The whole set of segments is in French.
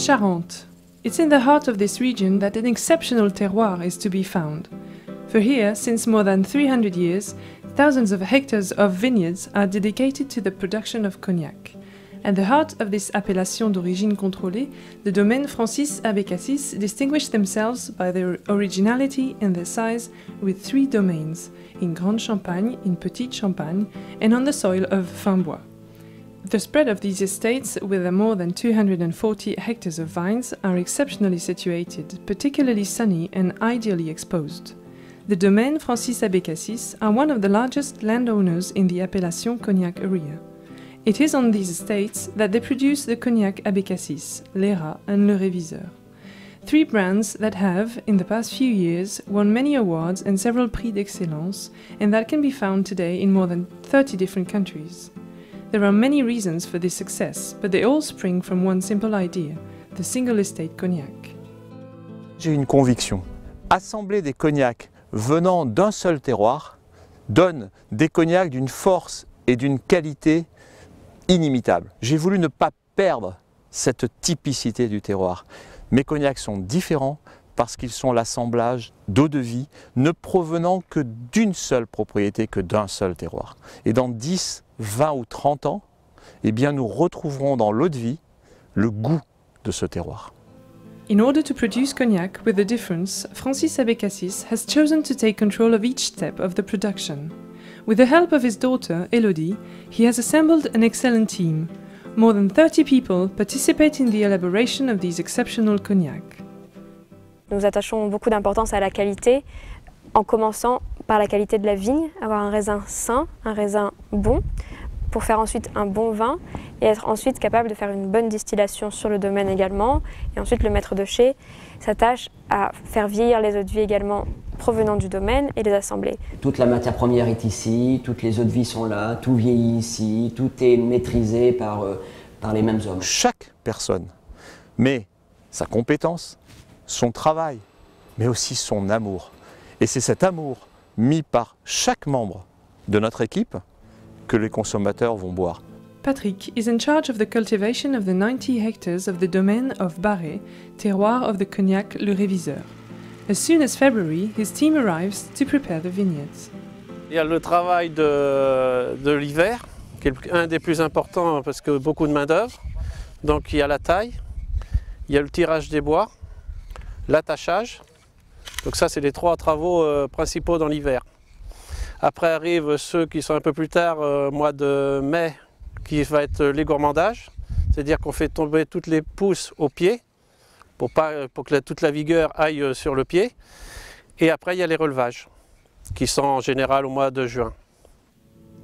Charente. It's in the heart of this region that an exceptional terroir is to be found. For here, since more than 300 years, thousands of hectares of vineyards are dedicated to the production of cognac. At the heart of this appellation d'origine contrôlée, the domaine Francis Abécassis distinguish themselves by their originality and their size with 3 domains, in Grande Champagne, in Petite Champagne, and on the soil of Finbois. The spread of these estates, with their more than 240 hectares of vines, are exceptionally situated, particularly sunny and ideally exposed. The domaine Francis Abécassis are one of the largest landowners in the Appellation Cognac area. It is on these estates that they produce the Cognac Abécassis, Leyrat and Le Réviseur. 3 brands that have, in the past few years, won many awards and several prix d'excellence, and that can be found today in more than 30 different countries. There are many reasons for this success, but they all spring from one simple idea, the single estate cognac. J'ai une conviction. Assembler des cognacs venant d'un seul terroir donne des cognacs d'une force et d'une qualité inimitable. J'ai voulu ne pas perdre cette typicité du terroir. Mes cognacs sont différents parce qu'ils sont l'assemblage d'eau-de-vie ne provenant que d'une seule propriété, que d'un seul terroir. Et dans 10, 20 ou 30 ans, eh bien, nous retrouverons dans l'eau-de-vie le goût de ce terroir. In order to produce cognac with a difference, Francis Abécassis has chosen to take control of each step of the production. With the help of his daughter, Elodie, he has assembled an excellent team. More than 30 people participate in the elaboration of these exceptional cognac. Nous attachons beaucoup d'importance à la qualité, en commençant par la qualité de la vigne, avoir un raisin sain, un raisin bon, pour faire ensuite un bon vin et être ensuite capable de faire une bonne distillation sur le domaine également. Et ensuite le maître de chai s'attache à faire vieillir les eaux-de-vie également provenant du domaine et les assembler. Toute la matière première est ici, toutes les eaux-de-vie sont là, tout vieillit ici, tout est maîtrisé par les mêmes hommes. Chaque personne met sa compétence, son travail, mais aussi son amour. Et c'est cet amour mis par chaque membre de notre équipe que les consommateurs vont boire. Patrick is in charge of the cultivation of the 90 hectares of the domaine of Barré, terroir of the cognac Le Réviseur. As soon as February, his team arrives to prepare the vineyards. Il y a le travail de l'hiver, qui est un des plus importants parce que beaucoup de main d'œuvre. Donc il y a la taille, il y a le tirage des bois, l'attachage. Donc ça, c'est les 3 travaux principaux dans l'hiver. Après arrivent ceux qui sont un peu plus tard, mois de mai, qui va être les gourmandages. C'est-à-dire qu'on fait tomber toutes les pousses au pied, pour que toute la vigueur aille sur le pied. Et après, il y a les relevages, qui sont en général au mois de juin.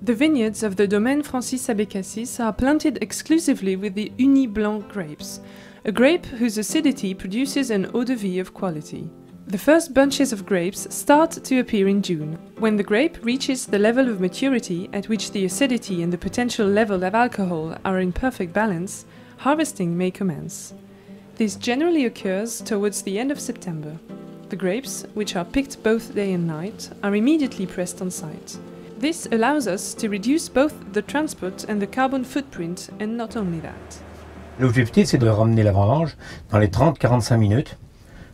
The vineyards of the domaine Francis Abécassis are planted exclusively with the Uni Blanc grapes, a grape whose acidity produces an eau-de-vie of quality. The first bunches of grapes start to appear in June. When the grape reaches the level of maturity at which the acidity and the potential level of alcohol are in perfect balance, harvesting may commence. This generally occurs towards the end of September. The grapes, which are picked both day and night, are immediately pressed on site. This allows us to reduce both the transport and the carbon footprint, and not only that. L'objectif, c'est de ramener la vendange dans les 30-45 minutes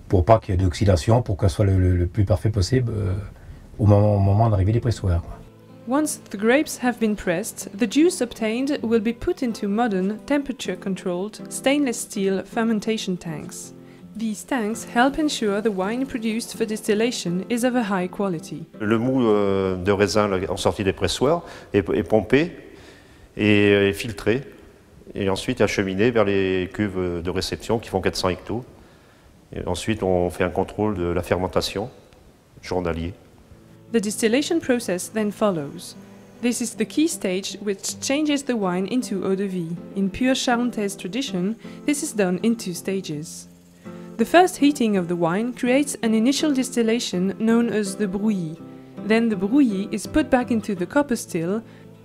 pour pas qu'il y ait d'oxydation, pour qu'elle soit le plus parfait possible au moment d'arriver des pressoirs. Once the grapes have been pressed, the juice obtained will be put into modern, temperature-controlled, stainless steel fermentation tanks. These tanks help ensure the wine produced for distillation is of a high quality. Le mou de raisin en sortie des pressoirs est pompé et filtré, et ensuite acheminé vers les cuves de réception qui font 400 hectos. Et ensuite, on fait un contrôle de la fermentation journalier. The distillation process then follows. This is the key stage which changes the wine into eau-de-vie. In pure Charentaise tradition, this is done in 2 stages. The first heating of the wine creates an initial distillation known as the brouillis. Then the brouillis is put back into the copper still,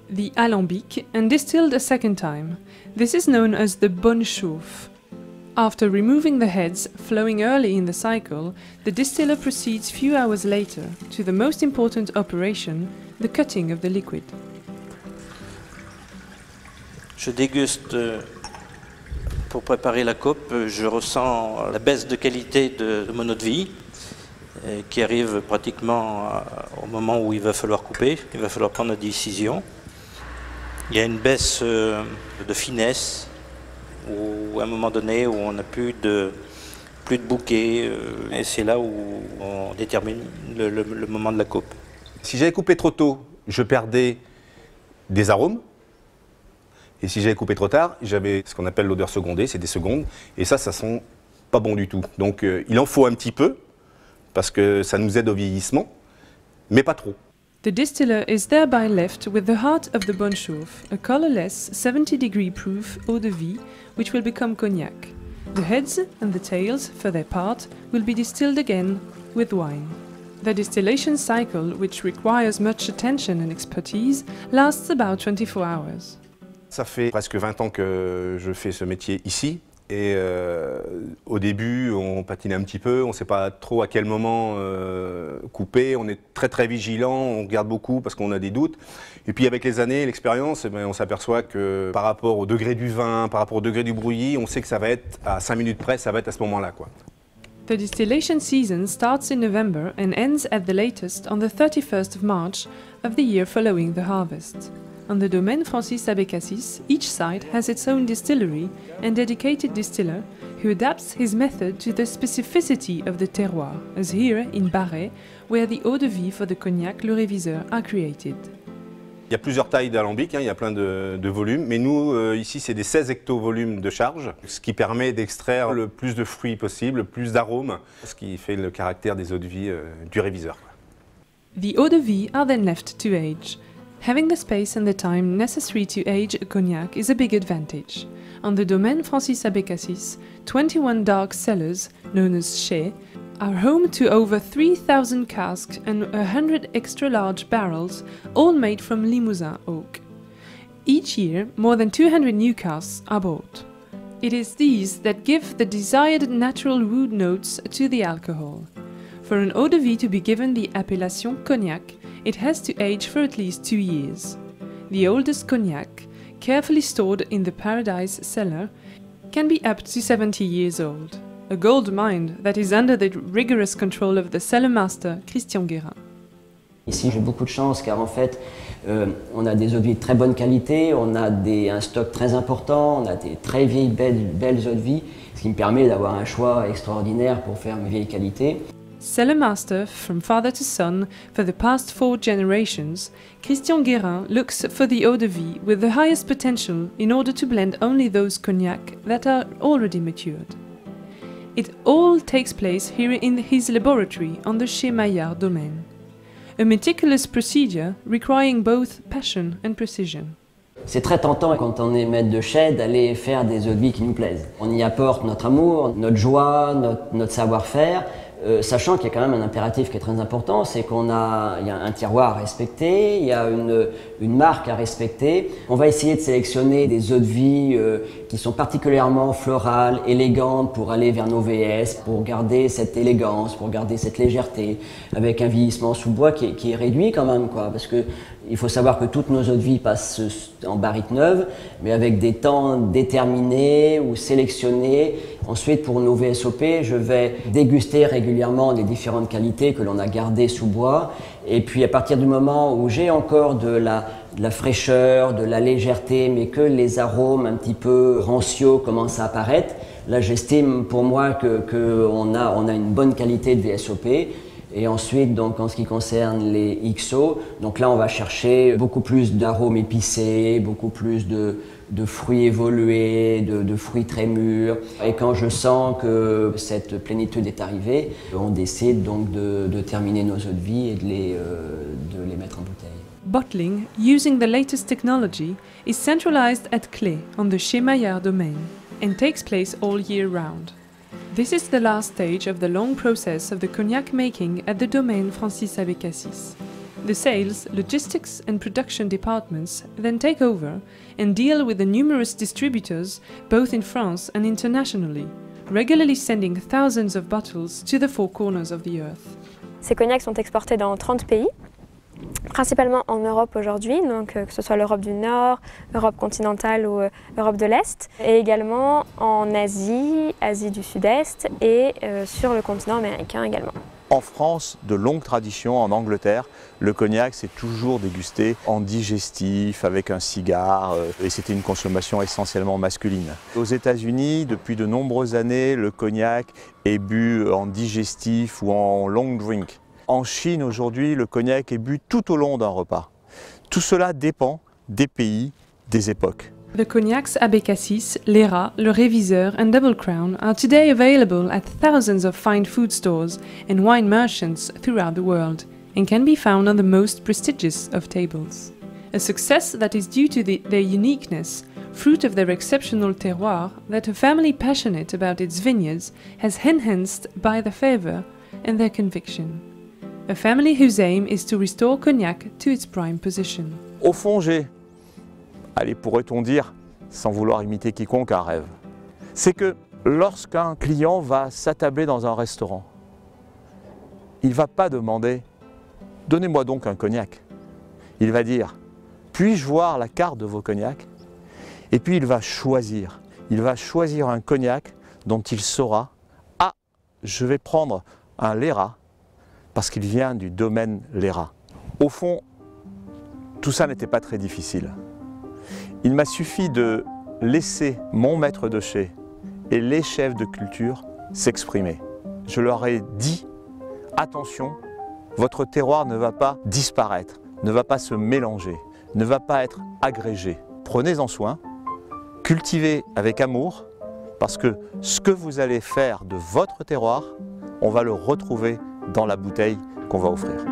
the alambic, and distilled a second time. This is known as the bonne chauffe. After removing the heads, flowing early in the cycle, the distiller proceeds few hours later to the most important operation, the cutting of the liquid. Je déguste Pour préparer la coupe, je ressens la baisse de qualité de mon eau de vie qui arrive pratiquement au moment où il va falloir couper, il va falloir prendre la décision. Il y a une baisse de finesse, ou à un moment donné où on n'a plus de bouquet, et c'est là où on détermine le moment de la coupe. Si j'avais coupé trop tôt, je perdais des arômes. Et si j'avais coupé trop tard, j'avais ce qu'on appelle l'odeur secondée, c'est des secondes. Et ça sent pas bon du tout. Donc il en faut un petit peu, parce que ça nous aide au vieillissement, mais pas trop. The distiller is thereby left with the heart of the Bonchouf, a colourless 70-degree proof eau de vie, which will become cognac. The heads and the tails, for their part, will be distilled again with wine. The distillation cycle, which requires much attention and expertise, lasts about 24 hours. Ça fait presque 20 ans que je fais ce métier ici. Et au début, on patinait un petit peu, on ne sait pas trop à quel moment couper, on est très vigilant, on regarde beaucoup parce qu'on a des doutes. Et puis avec les années, l'expérience, on s'aperçoit que par rapport au degré du vin, par rapport au degré du brouillis, on sait que ça va être à 5 minutes près, ça va être à ce moment-là, quoi. The distillation season starts in November and ends at the latest on the 31st of March of the year following the harvest. On the Domaine Francis Abécassis, each site has its own distillery and dedicated distiller who adapts his method to the specificity of the terroir, as here in Barret, where the eau de vie for the cognac Le Réviseur are created. Il y a plusieurs tailles d'alambic, il y a plein de volumes, mais nous, ici, c'est des 16 hectovolumes de charge, ce qui permet d'extraire le plus de fruits possible, le plus d'arômes, ce qui fait le caractère des eaux de vie du Réviseur. The eau de vie are then left to age. Having the space and the time necessary to age a cognac is a big advantage. On the Domaine Francis Abécassis, 21 dark cellars, known as chais, are home to over 3,000 casks and 100 extra-large barrels, all made from Limousin oak. Each year, more than 200 new casks are bought. It is these that give the desired natural wood notes to the alcohol. For an eau de vie to be given the appellation cognac, it has to age for at least 2 years. The oldest cognac, carefully stored in the Paradise cellar, can be up to 70 years old. A gold mine that is under the rigorous control of the cellar master Christian Guérin. Ici, j'ai beaucoup de chance car en fait, on a des eaux de vie de très bonne qualité, on a un stock très important, on a des très vieilles belles eaux de vie, ce qui me permet d'avoir un choix extraordinaire pour faire mes vieilles qualités. Cellar master from father to son for the past 4 generations, Christian Guérin looks for the eau de vie with the highest potential in order to blend only those cognac that are already matured. It all takes place here in his laboratory on the Chez Maillard domain. A meticulous procedure requiring both passion and precision. C'est très tentant quand on est maître de chai d'aller faire des eaux de vie qui nous plaisent. On y apporte notre amour, notre joie, notre savoir-faire, sachant qu'il y a quand même un impératif qui est très important, c'est qu'il y a un terroir à respecter, il y a une marque à respecter. On va essayer de sélectionner des eaux de vie qui sont particulièrement florales, élégantes pour aller vers nos VS, pour garder cette élégance, pour garder cette légèreté, avec un vieillissement sous bois qui est réduit quand même, quoi, parce que il faut savoir que toutes nos eaux de vie passent en barrique neuve, mais avec des temps déterminés ou sélectionnés. Ensuite, pour nos VSOP, je vais déguster régulièrement les différentes qualités que l'on a gardées sous bois. Et puis, à partir du moment où j'ai encore de la fraîcheur, de la légèreté, mais que les arômes un petit peu rancio commencent à apparaître, là, j'estime pour moi qu'on a une bonne qualité de VSOP. Et ensuite, donc, en ce qui concerne les XO, donc là, on va chercher beaucoup plus d'arômes épicés, beaucoup plus de fruits évolués, de fruits très mûrs. Et quand je sens que cette plénitude est arrivée, on décide donc de terminer nos eaux de vie et de les mettre en bouteille. Bottling, using the latest technology, is centralized at Clé on the Chez Maillard domain and takes place all year round. This is the last stage of the long process of the cognac making at the Domaine Francis Abécassis. The sales, logistics and production departments then take over and deal with the numerous distributors both in France and internationally, regularly sending thousands of bottles to the 4 corners of the earth. Ces cognacs sont exportés dans 30 pays principalement en Europe aujourd'hui, donc que ce soit l'Europe du Nord, Europe continentale ou Europe de l'Est, et également en Asie, Asie du Sud-Est et sur le continent américain également. En France, de longues traditions, en Angleterre, le cognac c'est toujours dégusté en digestif, avec un cigare, et c'était une consommation essentiellement masculine. Aux États-Unis, depuis de nombreuses années, le cognac est bu en digestif ou en long drink. En Chine, aujourd'hui, le cognac est bu tout au long d'un repas. Tout cela dépend des pays, des époques. The cognacs Abécassis, Leyra, Le Réviseur and Double Crown are today available at thousands of fine food stores and wine merchants throughout the world and can be found on the most prestigious of tables. A success that is due to their uniqueness, fruit of their exceptional terroir that a family passionate about its vineyards has enhanced by their favour and their conviction. A family whose aim is to restore cognac to its prime position. Au fond, allez, pourrait-on dire, sans vouloir imiter quiconque, un rêve. C'est que lorsqu'un client va s'attabler dans un restaurant, il ne va pas demander « Donnez-moi donc un cognac ». Il va dire « Puis-je voir la carte de vos cognacs ?» Et puis il va choisir. Il va choisir un cognac dont il saura « Ah, je vais prendre un Leyra parce qu'il vient du domaine Leyra ». Au fond, tout ça n'était pas très difficile. Il m'a suffi de laisser mon maître de chai et les chefs de culture s'exprimer. Je leur ai dit, attention, votre terroir ne va pas disparaître, ne va pas se mélanger, ne va pas être agrégé. Prenez-en soin, cultivez avec amour, parce que ce que vous allez faire de votre terroir, on va le retrouver dans la bouteille qu'on va offrir.